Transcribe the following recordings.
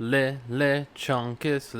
Lechonkus.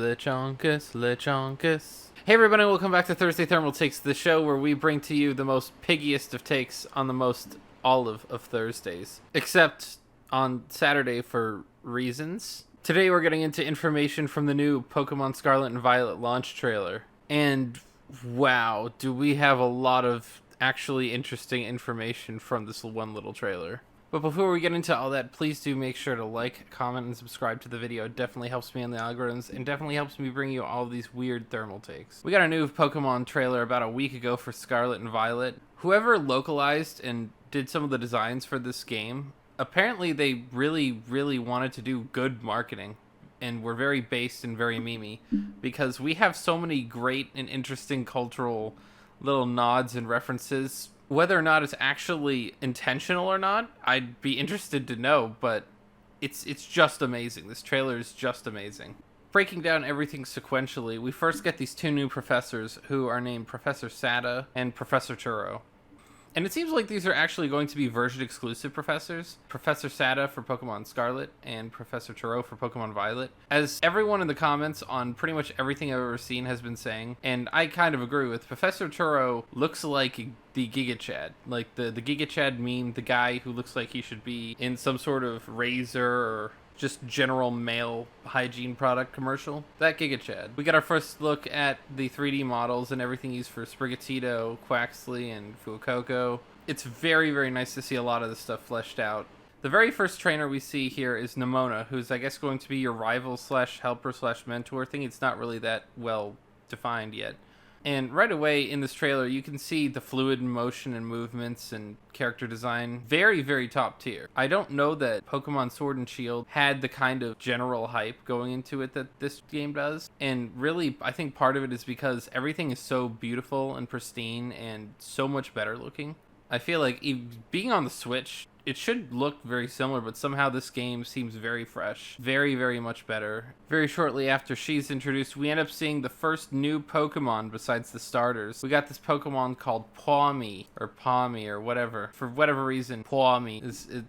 Hey everybody, welcome back to Thursday Thermal Takes, the show where we bring to you the most piggiest of takes on the most olive of Thursdays. Except on Saturday for reasons. Today we're getting into information from the new Pokémon Scarlet and Violet launch trailer. And wow, do we have a lot of actually interesting information from this one little trailer. But before we get into all that, please do make sure to like, comment, and subscribe to the video. It definitely helps me in the algorithms and definitely helps me bring you all of these weird thermal takes. We got a new Pokemon trailer about a week ago for Scarlet and Violet. Whoever localized and did some of the designs for this game, apparently they really wanted to do good marketing and were very based and very memey, because we have so many great and interesting cultural little nods and references. Whether or not it's actually intentional or not, I'd be interested to know, but it's just amazing. This trailer is just amazing. Breaking down everything sequentially, we first get these two new professors who are named Professor Sada and Professor Churro. And it seems like these are actually going to be version-exclusive professors. Professor Sada for Pokemon Scarlet and Professor Churro for Pokemon Violet. As everyone in the comments on pretty much everything I've ever seen has been saying, and I kind of agree with, Professor Churro looks like the Giga Chad. Like the Giga Chad meme, the guy who looks like he should be in some sort of razor or just general male hygiene product commercial. That Giga Chad. We got our first look at the 3D models and everything used for Sprigatito, Quaxley, and Fuecoco. It's very nice to see a lot of this stuff fleshed out. The very first trainer we see here is Nemona, who's I guess going to be your rival slash helper slash mentor thing. It's not really that well defined yet. And right away in this trailer, you can see the fluid motion and movements and character design. Very top tier. I don't know that Pokemon Sword and Shield had the kind of general hype going into it that this game does. And really, I think part of it is because everything is so beautiful and pristine and so much better looking. I feel like being on the Switch, it should look very similar, but somehow this game seems very fresh. Very much better. Very shortly after she's introduced, we end up seeing the first new Pokemon besides the starters. We got this Pokemon called Pawmi, or whatever. For whatever reason, Pawmi,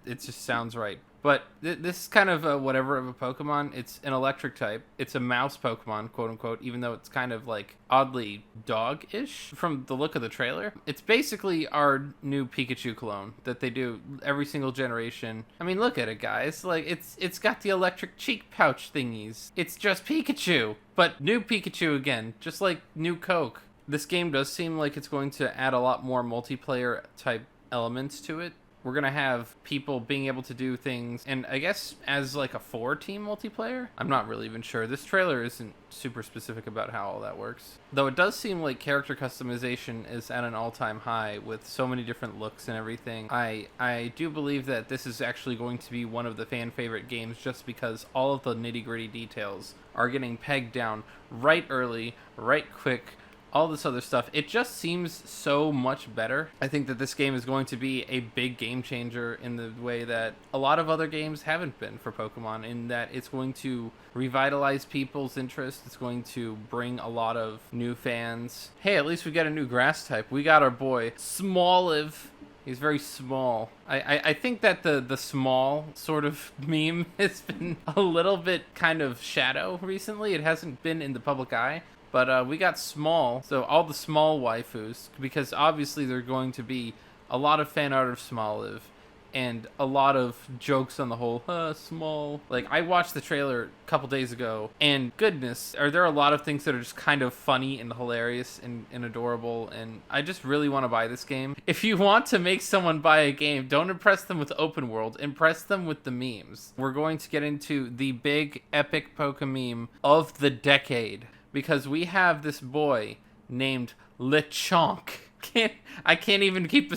it just sounds right. But this is kind of a whatever of a Pokemon. It's an electric type. It's a mouse Pokemon, quote unquote, even though it's kind of like oddly dog-ish from the look of the trailer. It's basically our new Pikachu clone that they do every single generation. I mean, look at it, guys. Like, it's got the electric cheek pouch thingies. It's just Pikachu, but new Pikachu again, just like new Coke. This game does seem like it's going to add a lot more multiplayer type elements to it. We're going to have people being able to do things, and I guess as like a 4-team multiplayer? I'm not really even sure. This trailer isn't super specific about how all that works. Though it does seem like character customization is at an all-time high with so many different looks and everything. I do believe that this is actually going to be one of the fan favorite games just because all of the nitty-gritty details are getting pegged down right early, right quick, all this other stuff. It just seems so much better. I think that this game is going to be a big game changer in the way that a lot of other games haven't been for Pokemon, in that it's going to revitalize people's interest. It's going to bring a lot of new fans. Hey, at least we got a new grass type. We got our boy Smoliv. He's very small. I think that the small sort of meme has been a little bit kind of shadow recently. It hasn't been in the public eye. But we got small, so all the small waifus, because obviously there's going to be a lot of fan art of Smoliv and a lot of jokes on the whole, small. Like, I watched the trailer a couple days ago, and goodness, are there a lot of things that are just kind of funny and hilarious and adorable, and I just really want to buy this game. If you want to make someone buy a game, don't impress them with open world, impress them with the memes. We're going to get into the big epic Pokemon of the decade. Because we have this boy named Lechonk. I can't keep a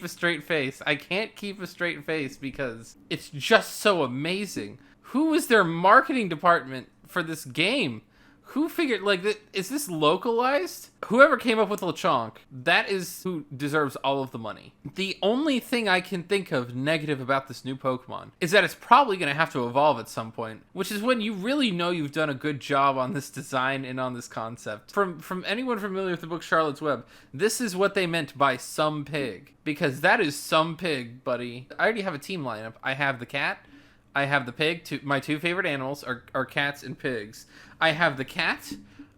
straight face. I can't keep a straight face because it's just so amazing. Who is their marketing department for this game? Who figured, like, is this localized? Whoever came up with Lechonk, that is who deserves all of the money. The only thing I can think of negative about this new Pokemon is that it's probably going to have to evolve at some point, which is when you really know you've done a good job on this design and on this concept. From anyone familiar with the book Charlotte's Web, this is what they meant by some pig, because that is some pig, buddy. I already have a team lineup. I have the cat, I have the pig. My two favorite animals are cats and pigs. I have the cat,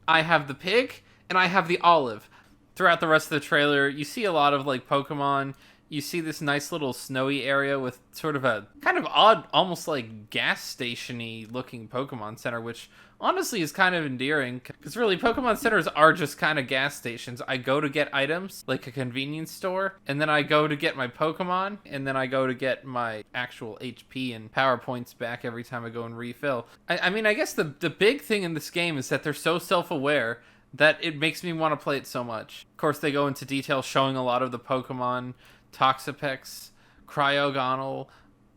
I have the pig, and I have the olive. Throughout the rest of the trailer, you see a lot of like Pokemon. You see this nice little snowy area with sort of a kind of odd, almost like gas station-y looking Pokemon Center, which honestly is kind of endearing. Because really, Pokemon Centers are just kind of gas stations. I go to get items, like a convenience store, and then I go to get my Pokemon, and then I go to get my actual HP and power points back every time I go and refill. I mean, I guess the big thing in this game is that they're so self-aware that it makes me want to play it so much. Of course, they go into detail showing a lot of the Pokemon, Toxapex, Cryogonal,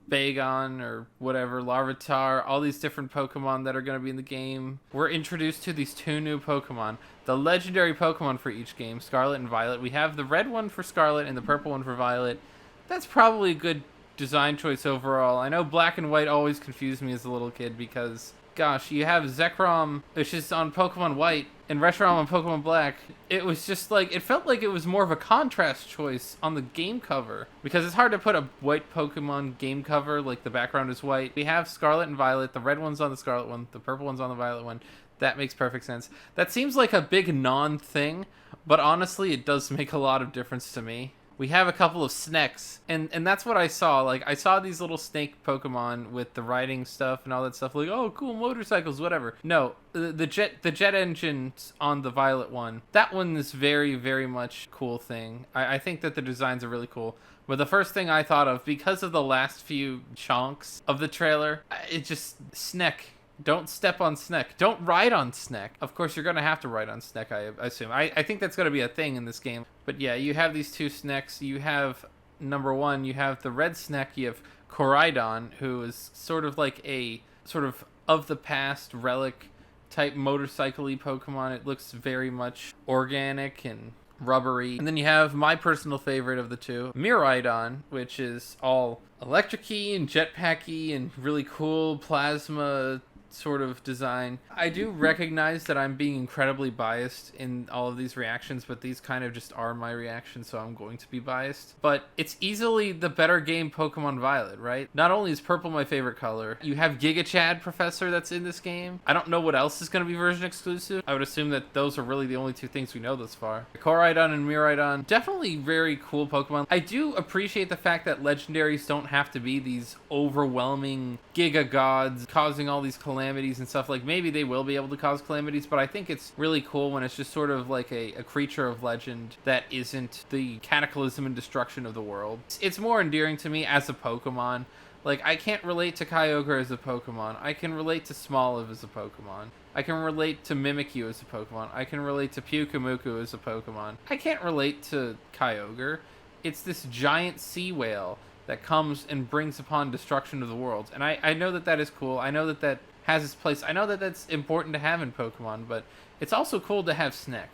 Bagon, or whatever, Larvitar, all these different Pokemon that are going to be in the game. We're introduced to these two new Pokemon, the legendary Pokemon for each game, Scarlet and Violet. We have the red one for Scarlet and the purple one for Violet. That's probably a good design choice overall. I know black and white always confused me as a little kid because, gosh, you have Zekrom, which is on Pokemon White, and Reshiram on Pokemon Black. It was just like, it felt like it was more of a contrast choice on the game cover, because it's hard to put a white Pokemon game cover, like the background is white. We have Scarlet and Violet, the red one's on the Scarlet one, the purple one's on the Violet one. That makes perfect sense. That seems like a big non-thing, but honestly, it does make a lot of difference to me. We have a couple of snakes, and that's what I saw. Like, I saw these little snake Pokemon with the riding stuff and all that stuff. Like, oh, cool, motorcycles, whatever. No, the jet engines on the Violet one, that one is very, very much a cool thing. I think that the designs are really cool. But the first thing I thought of, because of the last few chunks of the trailer, it just, Snek. Don't step on Snek. Don't ride on Snek. Of course, you're going to have to ride on Snek, I assume. I think that's going to be a thing in this game. But yeah, you have these two Sneks. You have, number one, you have the red Snek. You have Koraidon, who is sort of like a sort of the past relic type motorcycle-y Pokemon. It looks very much organic and rubbery. And then you have my personal favorite of the two, Miraidon, which is all electric-y and jetpack-y and really cool plasma sort of design. I do recognize that I'm being incredibly biased in all of these reactions, but these kind of just are my reactions, so I'm going to be biased. But it's easily the better game Pokemon Violet, right? Not only is purple my favorite color, you have Giga Chad Professor that's in this game. I don't know what else is going to be version exclusive. I would assume that those are really the only two things we know thus far. Koraidon and Miraidon, definitely very cool Pokemon. I do appreciate the fact that legendaries don't have to be these overwhelming Giga Gods causing all these calamities and stuff. Like, maybe they will be able to cause calamities, but I think it's really cool when it's just sort of like a creature of legend that isn't the cataclysm and destruction of the world. It's more endearing to me as a Pokemon. Like, I can't relate to Kyogre as a Pokemon. I can relate to Smoliv as a Pokemon. I can relate to Mimikyu as a Pokemon. I can relate to Pyukumuku as a Pokemon. I can't relate to Kyogre. It's this giant sea whale that comes and brings upon destruction of the world. And I know that that is cool. I know that that has its place. I know that that's important to have in Pokemon, but it's also cool to have Snek.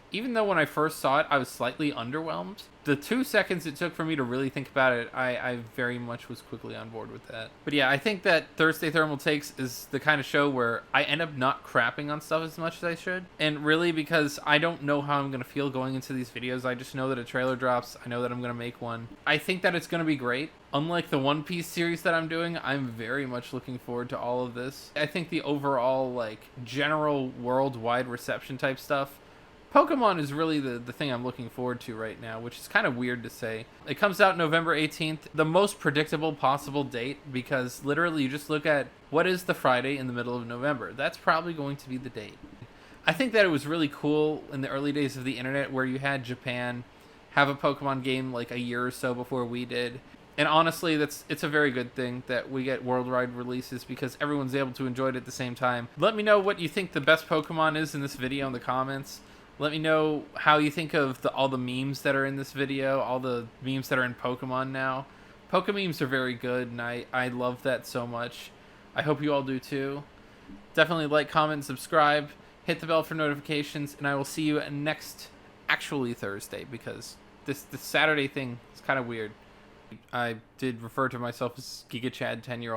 Even though when I first saw it, I was slightly underwhelmed, the 2 seconds it took for me to really think about it, I very much was quickly on board with that. But yeah, I think that Thursday Thermal Takes is the kind of show where I end up not crapping on stuff as much as I should. And really because I don't know how I'm going to feel going into these videos. I just know that a trailer drops. I know that I'm going to make one. I think that it's going to be great. Unlike the One Piece series that I'm doing, I'm very much looking forward to all of this. I think the overall, like, general worldwide reception type stuff, Pokemon is really the thing I'm looking forward to right now, which is kind of weird to say. It comes out November 18th, the most predictable possible date, because literally you just look at what is the Friday in the middle of November. That's probably going to be the date. I think that it was really cool in the early days of the internet where you had Japan have a Pokemon game like a year or so before we did. And honestly, it's a very good thing that we get worldwide releases because everyone's able to enjoy it at the same time. Let me know what you think the best Pokemon is in this video in the comments. Let me know how you think of all the memes that are in this video, all the memes that are in Pokemon now. Pokememes are very good, and I love that so much. I hope you all do too. Definitely like, comment, subscribe, hit the bell for notifications, and I will see you next, actually Thursday, because this Saturday thing is kind of weird. I did refer to myself as Giga Chad 10-year-old.